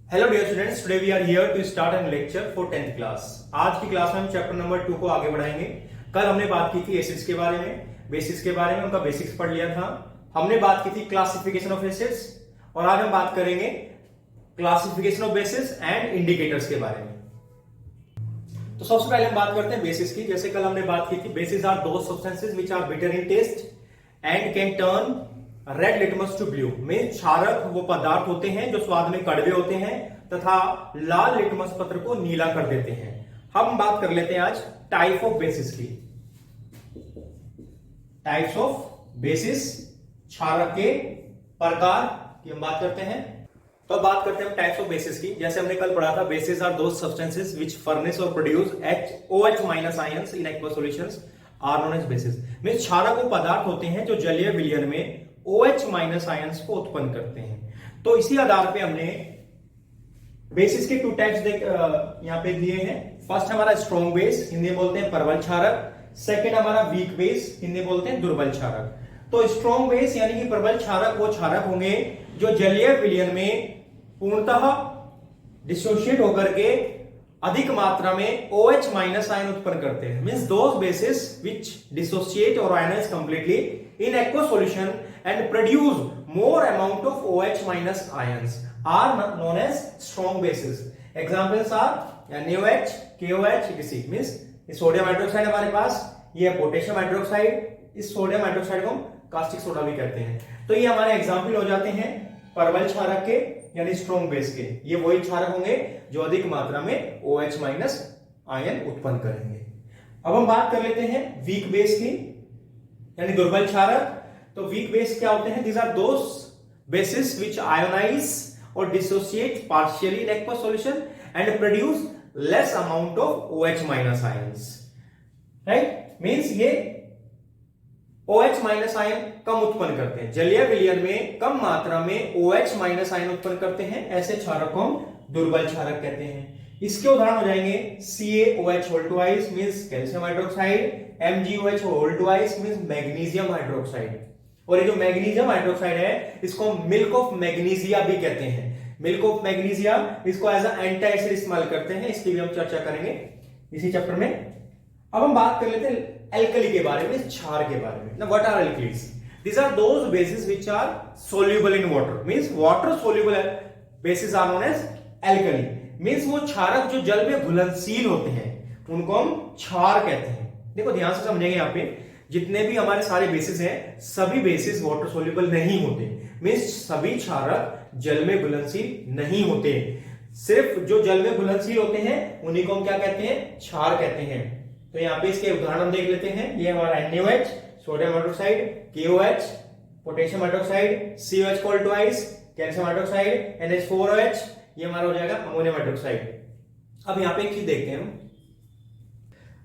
Hello dear students, today we are here to start an lecture for 10th class. आज की class में हम chapter number 2 को आगे बढ़ाएंगे। कल हमने बात की थी एसिड्स के बारे में, बेसिस के बारे में, उनका बेसिक्स पढ़ लिया था। हमने बात की थी क्लासिफिकेशन ऑफ एसिड्स और आज हम बात करेंगे classification of basis and indicators के बारे में। तो सबसे पहले हम बात करते हैं बेसिस की। जैसे कल हमने बात की थी, bases are those substances which are bitter in taste and can turn red litmus to blue. में क्षारक वो पदार्थ होते हैं जो स्वाद में कड़वे होते हैं तथा लाल लिटमस पत्र को नीला कर देते हैं। हम बात कर लेते हैं आज टाइप ऑफ बेसिस की। टाइप्स ऑफ बेसिस, क्षारक के प्रकार की हम बात करते हैं। तो अब बात करते हैं हम टाइप्स ऑफ बेसिस की। जैसे हमने कल पढ़ा था, bases are those substances which furnish or produce OH- ions in aqueous solutions are known as bases. Means क्षारक वो पदार्थ होते हैं जो जलीय विलयन में OH- आयंस को उत्पन्न करते हैं। तो इसी आधार पे हमने बेसिस के 2 टाइप्स यहां पे दिए हैं। फर्स्ट हमारा स्ट्रॉन्ग बेस, हिंदी में बोलते हैं प्रबल क्षारक। सेकंड हमारा वीक बेस, हिंदी में बोलते हैं दुर्बल क्षारक। तो स्ट्रॉन्ग बेस यानी कि प्रबल क्षारक वो क्षारक होंगे जो जलीय विलयन में पूर्णतः डिसोशिएट होकर के अधिक मात्रा में OH- आयन उत्पन्न करते हैं। Means those bases which dissociate or ionize completely in aqueous solution and produce more amount of OH- ions are known as strong bases. Examples are NaOH, KOH, etc. Means sodium hydroxide हमारे पास, ये है potassium hydroxide. इस sodium hydroxide को हम caustic soda भी कहते हैं। तो ये हमारे एग्जाम्पल हो जाते हैं प्रबल क्षारक के यानी स्ट्रॉन्ग बेस के। ये वही क्षारक होंगे जो अधिक मात्रा में OH- आयन उत्पन्न करेंगे। अब हम बात कर लेते हैं वीक बेस की यानी दुर्बल क्षारक। तो वीक बेस क्या होते हैं? These are those bases which ionize or dissociate partially in aqueous solution and produce less amount of OH- ions. Right, means ये OH- आयन कम उत्पन्न करते हैं, जलीय विलयन में कम मात्रा में OH- आयन उत्पन्न करते हैं। ऐसे क्षारक को हम दुर्बल क्षारक कहते हैं। इसके उदाहरण हो जाएंगे CaOH means calcium hydroxide, MgOH means magnesium hydroxide. और ये जो मैग्नीशियम हाइड्रोक्साइड है इसको मिल्क ऑफ मैग्नीशिया भी कहते हैं। मिल्क ऑफ मैग्नीशिया, इसको एज अ एंटी एसिड इस्तेमाल करते हैं। इसकी भी हम चर्चा करेंगे इसी चैप्टर में। अब हम बात कर लेते हैं एल्कली के बारे में, क्षार के बारे में। ना what are alkalis? These are those bases which are soluble in water. Means water soluble bases are known as alkali. Means वो क्षारक जो जल में घुलनशील होते हैं उनको हम क्षार कहते हैं। देखो ध्यान से समझेंगे, यहाँ पे जितने भी हमारे सारे बेसिस हैं सभी बेसिस वाटर सोल्यूबल नहीं होते। मींस सभी क्षारक जल में घुलनशील नहीं होते। सिर्फ जो जल में घुलनशील होते हैं उन्हीं को हम क्या कहते हैं? क्षार कहते हैं। तो यहाँ पे इसके उदाहरण हम देख लेते हैं। ये हमारा NaOH sodium hydroxide, KOH potassium hydroxide, COH calcium hydroxide, NH4OH ये हमारा हो जाएगा अमोनियम हाइड्रोक्साइड। अब यहाँ पे एक चीज देखते हैं हम।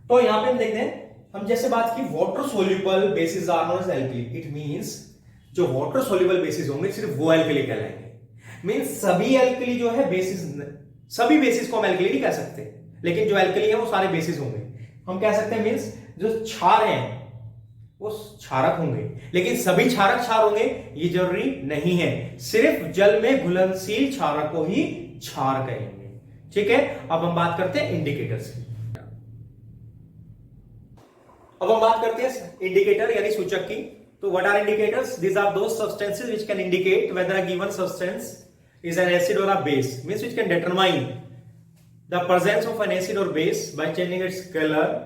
तो यहाँ पे हम देखते हैं, हम जैसे बात की water soluble bases are known as alkali. It means जो वाटर सोल्यूबल बेसिस होंगे सिर्फ वो एल्कली कहलाएंगे। मींस सभी एल्कली जो है बेसिस, सभी बेसिस को हम एल्कली नहीं कह सकते, लेकिन जो एल्कली है वो सारे बेसिस होंगे। हम कह सकते हैं मींस जो क्षार हैं वो क्षारक होंगे, लेकिन सभी क्षारक क्षार होंगे ये जरूरी नहीं है। सिर्फ जल में घुलनशील क्षारक को ही क्षार कहेंगे। ठीक है, अब हम बात करते हैं इंडिकेटर्स की। अब हम बात करते हैं इंडिकेटर यानी सूचक की। तो what are indicators? These are those substances which can indicate whether a given substance is an acid or a base. Means which can determine the presence of an acid or base by changing its colour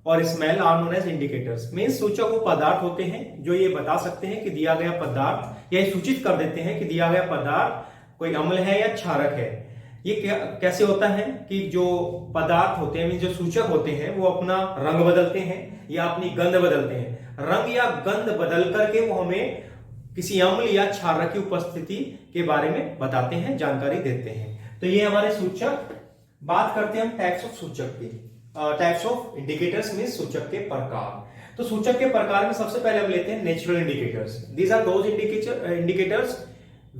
or smell are known as indicators. Means सूचक वो पदार्थ होते हैं जो ये बता सकते हैं कि दिया गया पदार्थ, या सूचित कर देते हैं कि दिया गया पदार्थ कोई अम्ल है या क्षारक है। ये कैसे होता है कि जो पदार्थ होते हैं, जो सूचक होते हैं, वो अपना रंग बदलते हैं या अपनी गंध बदलते हैं। रंग या गंध बदल करके वो हमें किसी अम्ल या क्षारक की उपस्थिति के बारे में बताते हैं, जानकारी देते हैं। तो ये हमारे सूचक। बात करते हैं हम टाइप्स ऑफ सूचक की। टाइप्स ऑफ इंडिकेटर्स में सूचक के प्रकार। तो सूचक के प्रकार में सबसे पहले हम लेते हैं natural indicators. These are those indicators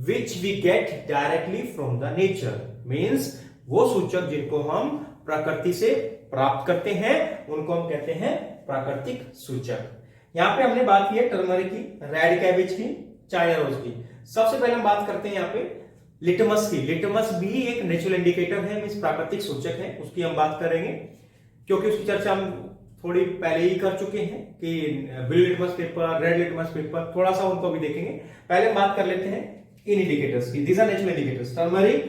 which we get directly from the nature। Means वो सूचक जिनको हम प्रकृति से प्राप्त करते हैं उनको हम कहते हैं प्राकृतिक सूचक। यहां पे हमने बात की है टर्मरिक की, रेड कैबेज की, चाइना रोज की। सबसे पहले हम बात करते हैं यहाँ पे लिटमस भी एक नेचुरल इंडिकेटर है, मींस प्राकृतिक सूचक है, उसकी हम बात करेंगे क्योंकि उसकी चर्चा हम थोड़ी पहले ही कर चुके हैं कि blue litmus paper, red litmus paper, थोड़ा सा उनको भी देखेंगे। पहले हम बात कर लेते हैं इन इंडिकेटर्स की। These are natural indicators, turmeric,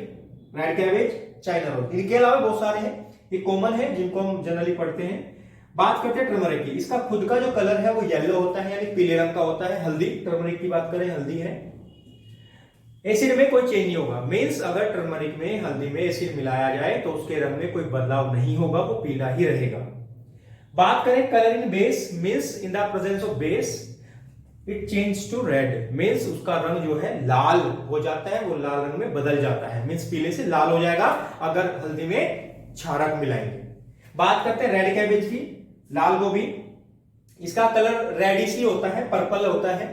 red cabbage, China rose. इनके अलावा बहुत सारे हैं, ये कॉमन है जिनको हम जनरली पढ़ते हैं। बात करते हैं टर्मरिक की। इसका खुद का जो कलर है वो येलो होता है, यानी पीले रंग का होता है। हल्दी, टर्मरिक की बात करें, हल्दी है। एसिड में कोई चेंज नहीं होगा, मींस अगर टर्मरिक में, हल्दी में एसिड मिलाया जाए तो उसके रंग में कोई बदलाव नहीं होगा, वो पीला ही रहेगा। बात करें colour in base, means in the presence of base it change to red, means उसका रंग जो है लाल हो जाता है, वो लाल रंग में बदल जाता है, मींस पीले से लाल हो जाएगा अगर हल्दी में क्षारक मिलाएंगे। बात करते हैं रेड कैबेज की, लाल गोभी। इसका कलर रेडिश ही होता है, पर्पल होता है।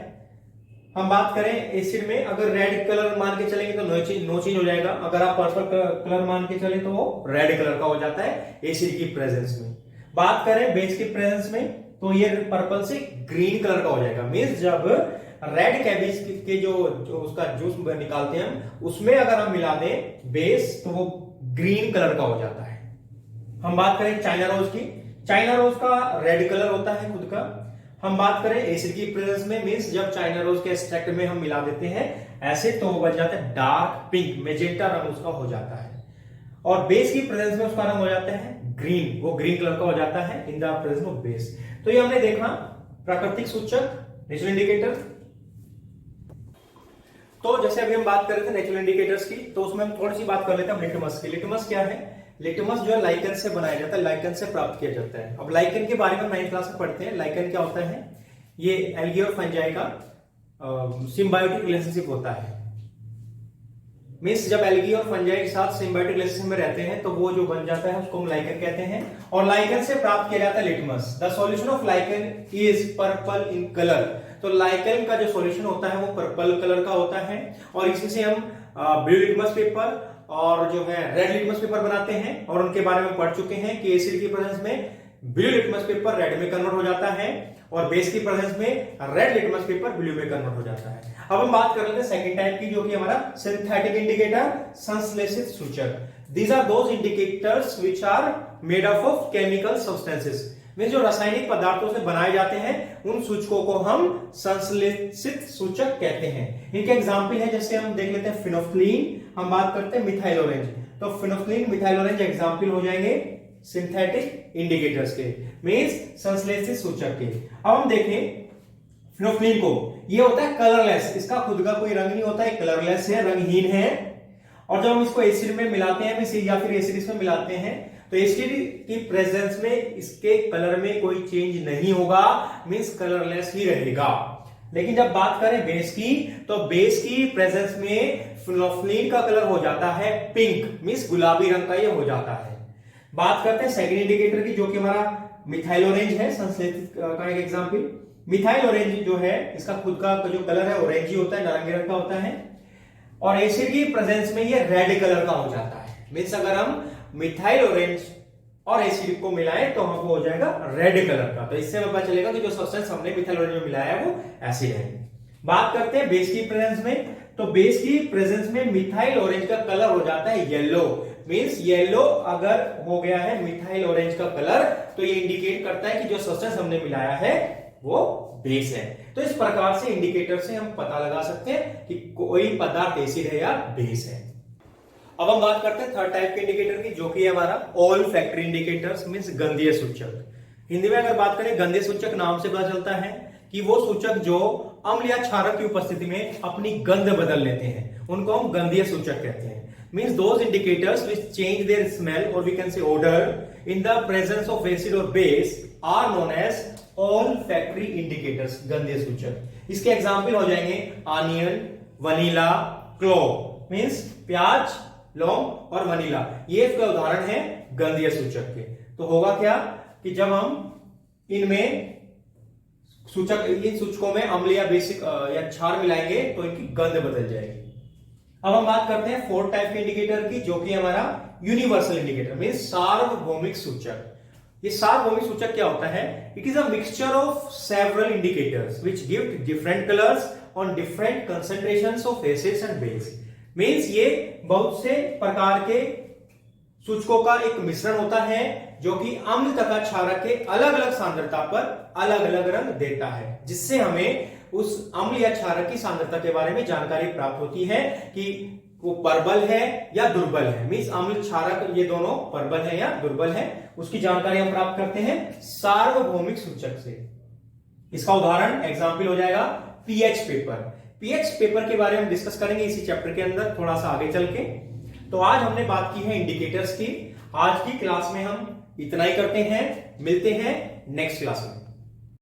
हम बात करें एसिड में, अगर रेड कलर मान के चलेंगे तो नो चेंज हो जाएगा, अगर आप पर्पल कलर मान के चले तो वो रेड कलर का हो जाता है एसिड की प्रेजेंस में। बात करें बेस की प्रेजेंस में तो ये पर्पल से ग्रीन कलर का हो जाएगा, मींस जब रेड कैबेज के जो उसका जूस निकालते हैं हम, उसमें अगर हम मिला दें बेस तो वो ग्रीन कलर का हो जाता है। हम बात करें चाइना रोज की, चाइना रोज का रेड कलर होता है खुद का। हम बात करें एसिड की प्रेजेंस में, मींस जब चाइना रोज के एक्सट्रैक्ट में हम मिला देते हैं एसिड तो वो बन जाता है डार्क पिंक, मेजेंटा रंग उसका हो जाता है। और बेस की प्रेजेंस में उसका रंग हो जाता है ग्रीन, वो ग्रीन कलर का हो जाता है इन द प्रेजेंस ऑफ बेस। तो ये हमने देखा प्राकृतिक सूचक, नेचुरल इंडिकेटर। तो जैसे अभी हम बात कर रहे थे नेचुरल इंडिकेटर्स की, तो उसमें हम थोड़ी सी बात कर लेते हैं लिटमस की। लिटमस क्या है? लिटमस जो है लाइकन से बनाया जाता है, लाइकन से प्राप्त किया जाता है। अब लाइकन के बारे में 9th क्लास में पढ़ते हैं। लाइकन क्या होता है? ये एल्गी और फंजाई का सिम्बायोटिक रिलेशनशिप होता है। मींस जब एल्गी और फंजाई के साथ सिम्बायोटिक रिलेशनशिप में रहते हैं तो वो जो बन जाता है उसको हम लाइकन कहते हैं। और लाइकन से प्राप्त किया जाता है litmus. The solution of lichen is purple in colour. तो लाइकन का जो सॉल्यूशन होता है वो पर्पल कलर का होता है, और इसी से हम ब्लू लिटमस पेपर और जो है रेड लिटमस पेपर बनाते हैं। और उनके बारे में पढ़ चुके हैं कि एसिड की प्रेजेंस में ब्लू लिटमस पेपर रेड में कन्वर्ट हो जाता है, और बेस की प्रेजेंस में रेड लिटमस पेपर ब्लू में कन्वर्ट हो जाता है। अब हम बात कर लेते हैं सेकंड टाइप की, जो कि हमारा सिंथेटिक इंडिकेटर, संश्लेषित सूचक। These are those indicators which are made up of chemical substances. Means जो रासायनिक पदार्थों से बनाए जाते हैं उन सूचकों को हम संश्लेषित सूचक कहते हैं। इनके एग्जाम्पल है, जैसे हम देख लेते हैं फिनोफ्थलीन, हम बात करते हैं मिथाइल ऑरेंज। तो फिनोफ्थलीन, मिथाइल ऑरेंज एग्जाम्पल हो जाएंगे सिंथेटिक इंडिकेटर्स के, मींस संश्लेषित सूचक के। अब हम देखें फिनोफ्थलीन को, ये होता है कलरलेस, इसका खुद का कोई रंग नहीं होता है, कलरलेस है, रंगहीन है। और जब हम इसको एसिड में मिलाते हैं या फिर एसिड इसमें मिलाते हैं तो एसिड की प्रेजेंस में इसके कलर में कोई चेंज नहीं होगा, मींस कलरलेस ही रहेगा। लेकिन जब बात करें बेस की, तो बेस की प्रेजेंस में फिनोफ्थलीन का कलर हो जाता है पिंक, मींस गुलाबी रंग का ये हो जाता है। बात करते हैं सेकंड इंडिकेटर की, जो कि हमारा मिथाइल ऑरेंज है, संश्लेषित का एक एग्जांपल। मिथाइल ऑरेंज जो है इसका खुद का जो कलर है ऑरेंज ही होता है, नारंगी रंग का होता है, और एसिड की प्रेजेंस में ये रेड कलर का हो जाता है। मींस अगर हम मिथाइल ऑरेंज और एसिड को मिलाएं तो हमको हो जाएगा रेड कलर का। तो इससे पता चलेगा कि जो सब्सटेंस हमने मिथाइल ऑरेंज में मिलाया है वो एसिड है। बात करते हैं बेस की प्रेजेंस में, तो बेस की प्रेजेंस में मिथाइल ऑरेंज का कलर हो जाता है येलो। मींस येलो अगर हो गया है मिथाइल ऑरेंज का कलर तो ये इंडिकेट करता है कि जो सब्सटेंस हमने मिलाया है वो बेस है। तो इस प्रकार से इंडिकेटर से हम पता लगा सकते हैं कि कोई पदार्थ एसिड है या बेस है। अब हम बात करते हैं थर्ड टाइप के इंडिकेटर की, जो कि हमारा ऑल फैक्ट्री इंडिकेटर्स, मींस गंधीय सूचक। हिंदी में अगर बात करें गंधीय सूचक, नाम से पता चलता है कि वो सूचक जो अम्ल या क्षारक की उपस्थिति में अपनी गंध बदल लेते हैं उनको हम गंधीय सूचक कहते हैं। Means those indicators which change their smell or we can say odour in the presence of acid or base are known as olfactory indicators, गंधीय सूचक। इसके एग्जाम्पल हो जाएंगे ऑनियन, वनीला, क्लोव। मींस प्याज, लौंग और वनीला, ये इसका उदाहरण है गंधीय सूचक के। तो होगा क्या कि जब हम इनमें इन सूचकों में अम्ल या बेसिक या क्षार मिलाएंगे तो इनकी गंध बदल जाएगी। अब हम बात करते हैं फोर्थ टाइप के इंडिकेटर की, जो कि हमारा यूनिवर्सल इंडिकेटर, मींस सार्वभौमिक सूचक। ये सार्वभौमिक सूचक क्या होता है? It is a mixture of several indicators which give different colours on different concentrations of acids and base. Means ये बहुत से प्रकार के सूचकों का एक मिश्रण होता है जो कि अम्ल तथा क्षारक के अलग अलग सांद्रता पर अलग अलग रंग देता है, जिससे हमें उस अम्ल या क्षारक की सांद्रता के बारे में जानकारी प्राप्त होती है कि वो प्रबल है या दुर्बल है। मींस अम्ल क्षारक ये दोनों प्रबल है या दुर्बल है, उसकी जानकारी हम प्राप्त करते हैं सार्वभौमिक सूचक से। इसका उदाहरण एग्जाम्पल हो जाएगा पीएच पेपर। पीएच पेपर के बारे में डिस्कस करेंगे इसी चैप्टर के अंदर थोड़ा सा आगे चल के। तो आज हमने बात की है इंडिकेटर्स की। आज की क्लास में हम इतना ही करते हैं, मिलते हैं नेक्स्ट क्लास में।